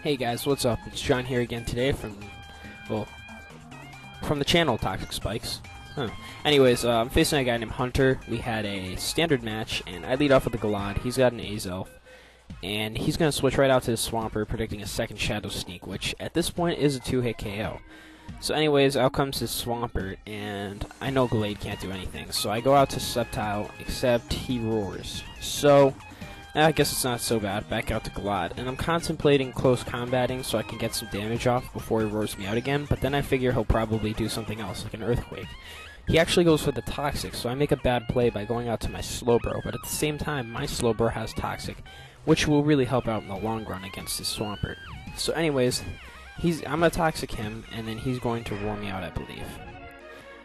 Hey guys, what's up? It's John here again today from the channel Toxic Spikes. Anyways, I'm facing a guy named Hunter. We had a standard match, and I lead off with the Galad. He's got an Azelf, and he's going to switch right out to the Swamper, predicting a second Shadow Sneak, which at this point is a 2-hit KO. So anyways, out comes his Swamper, and I know Glade can't do anything, so I go out to Sceptile, except he roars. So I guess it's not so bad. Back out to Galad, and I'm contemplating close combating so I can get some damage off before he roars me out again, but then I figure he'll probably do something else, like an Earthquake. He actually goes for the Toxic, so I make a bad play by going out to my Slowbro, but at the same time, my Slowbro has Toxic, which will really help out in the long run against his Swampert. So anyways, I'm going to Toxic him, and then he's going to roar me out, I believe.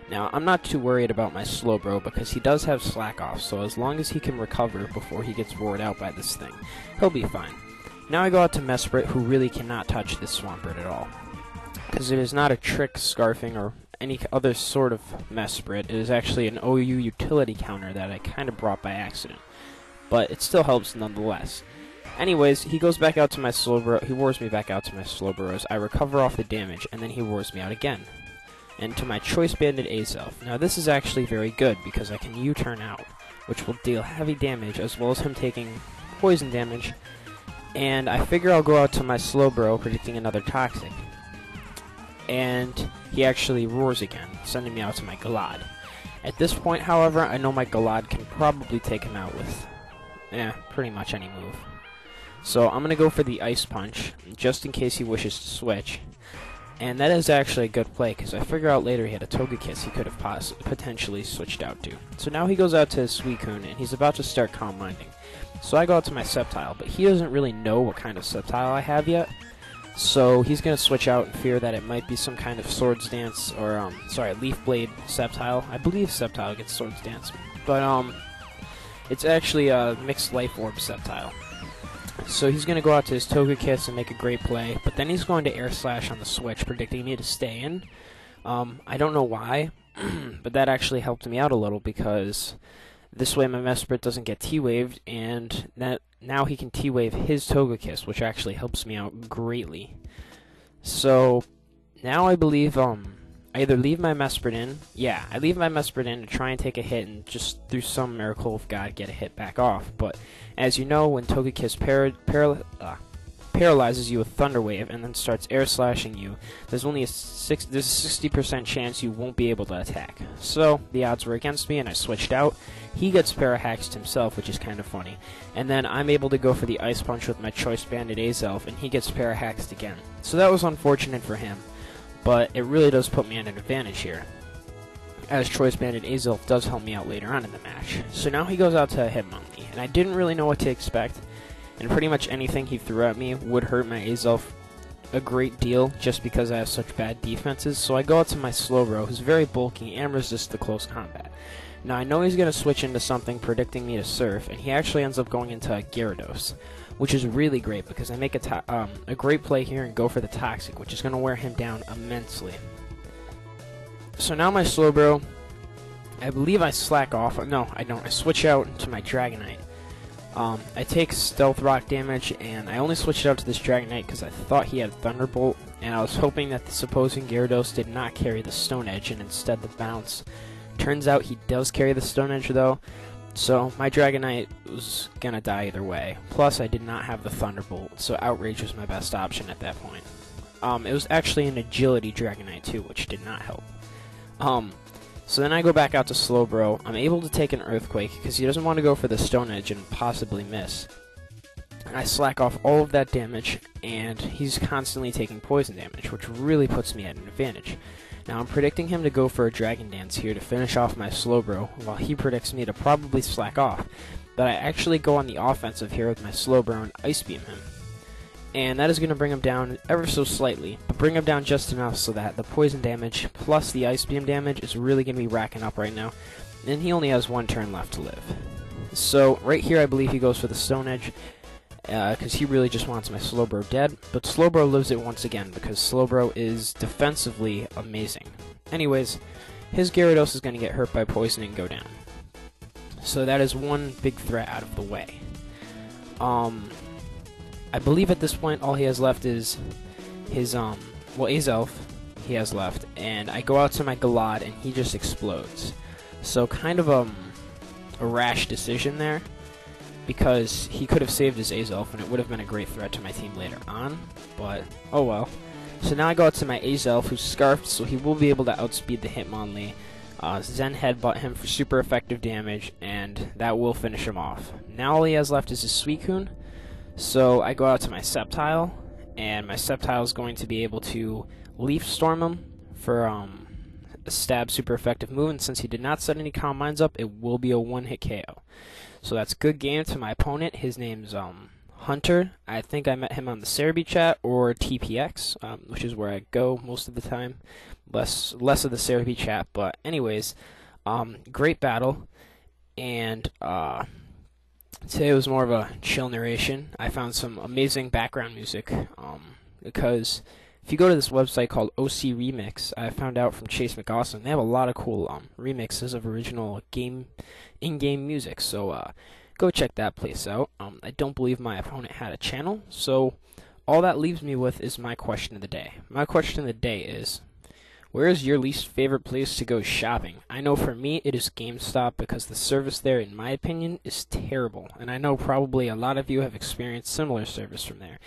Now, I'm not too worried about my Slowbro because he does have Slack Off, so as long as he can recover before he gets roared out by this thing, he'll be fine. Now I go out to Mesprit, who really cannot touch this Swampert at all, because it is not a trick scarfing or any other sort of Mesprit. It is actually an OU utility counter that I kind of brought by accident, but it still helps nonetheless. Anyways, he goes back out to my Slowbro. He roars me back out to my Slowbros. I recover off the damage, and then he roars me out again. And to my Choice Banded Azelf. Now this is actually very good because I can U-turn out, which will deal heavy damage as well as him taking poison damage. And I figure I'll go out to my Slowbro, predicting another Toxic. And he actually roars again, sending me out to my Galad. At this point, however, I know my Galad can probably take him out with, pretty much any move. So I'm going to go for the Ice Punch, just in case he wishes to switch. And that is actually a good play, because I figure out later he had a Togekiss he could have potentially switched out to. So now he goes out to his Suicune, and he's about to start Calm Minding. So I go out to my Sceptile, but he doesn't really know what kind of Sceptile I have yet. So he's going to switch out and fear that it might be some kind of Swords Dance, or, Leaf Blade Sceptile. I believe Sceptile gets Swords Dance, but, it's actually a Mixed Life Orb Sceptile. So he's going to go out to his Togekiss and make a great play, but then he's going to Air Slash on the switch, predicting me to stay in. I don't know why, but that actually helped me out a little, because this way my Mesprit doesn't get T-Waved, and now he can T-Wave his Togekiss, which actually helps me out greatly. So now I believe I either leave my Mesprit in. Yeah, I leave my Mesprit in to try and take a hit and just through some miracle of God get a hit back off. But as you know, when Togekiss paralyzes you with Thunder Wave and then starts air slashing you, there's only a 60% chance you won't be able to attack. So the odds were against me and I switched out. He gets Parahaxed himself, which is kind of funny. And then I'm able to go for the Ice Punch with my Choice Banded Azelf, and he gets Parahaxed again. So that was unfortunate for him, but it really does put me at an advantage here, as Choice Banded Azelf does help me out later on in the match. So now he goes out to Hitmonlee, and I didn't really know what to expect, and pretty much anything he threw at me would hurt my Azelf a great deal just because I have such bad defenses. So I go out to my Slowbro, who's very bulky and resists the close combat. Now I know he's going to switch into something predicting me to Surf, and he actually ends up going into Gyarados, which is really great because I make a great play here and go for the Toxic, which is going to wear him down immensely. So now my Slowbro, I believe I slack off. No, I don't. I switch out to my Dragonite. I take Stealth Rock damage, and I only switched out to this Dragonite because I thought he had Thunderbolt, and I was hoping that the supposing Gyarados did not carry the Stone Edge, and instead the Bounce. Turns out he does carry the Stone Edge, though, so my Dragonite was gonna die either way. Plus, I did not have the Thunderbolt, so Outrage was my best option at that point. It was actually an Agility Dragonite, too, which did not help. So then I go back out to Slowbro. I'm able to take an Earthquake because he doesn't want to go for the Stone Edge and possibly miss. I slack off all of that damage, and he's constantly taking poison damage, which really puts me at an advantage. Now I'm predicting him to go for a Dragon Dance here to finish off my Slowbro, while he predicts me to probably slack off. But I actually go on the offensive here with my Slowbro and Ice Beam him. And that is going to bring him down ever so slightly, but bring him down just enough so that the poison damage plus the Ice Beam damage is really going to be racking up right now. And he only has one turn left to live. So right here I believe he goes for the Stone Edge, because he really just wants my Slowbro dead, but Slowbro lives it once again because Slowbro is defensively amazing. Anyways, his Gyarados is going to get hurt by poison and go down. So that is one big threat out of the way. I believe at this point all he has left is his well, Azelf he has left, and I go out to my Galad and he just explodes. So kind of a rash decision there, because he could have saved his Azelf and it would have been a great threat to my team later on, but oh well. So now I go out to my Azelf, who's Scarfed, so he will be able to outspeed the Hitmonlee. Zen Headbutt him for super effective damage, and that will finish him off. Now all he has left is his Suicune, so I go out to my Sceptile, and my Sceptile is going to be able to Leaf Storm him for a stab super effective move, and since he did not set any Calm Minds up, it will be a one-hit KO. So that's good game to my opponent. His name's Hunt3r. I think I met him on the Cerebi chat or TPX, which is where I go most of the time. Less of the Cerebi chat, but anyways, great battle. And today was more of a chill narration. I found some amazing background music because if you go to this website called OC Remix, I found out from Chase McAwesome, they have a lot of cool remixes of original in-game music. So go check that place out. I don't believe my opponent had a channel, so all that leaves me with is my question of the day. My question of the day is, where is your least favorite place to go shopping? I know for me it is GameStop, because the service there, in my opinion, is terrible. And I know probably a lot of you have experienced similar service from there.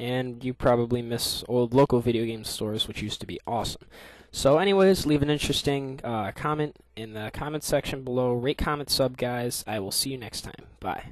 And you probably miss old local video game stores, which used to be awesome. So anyways, leave an interesting comment in the comment section below. Rate, comment, sub, guys. I will see you next time. Bye.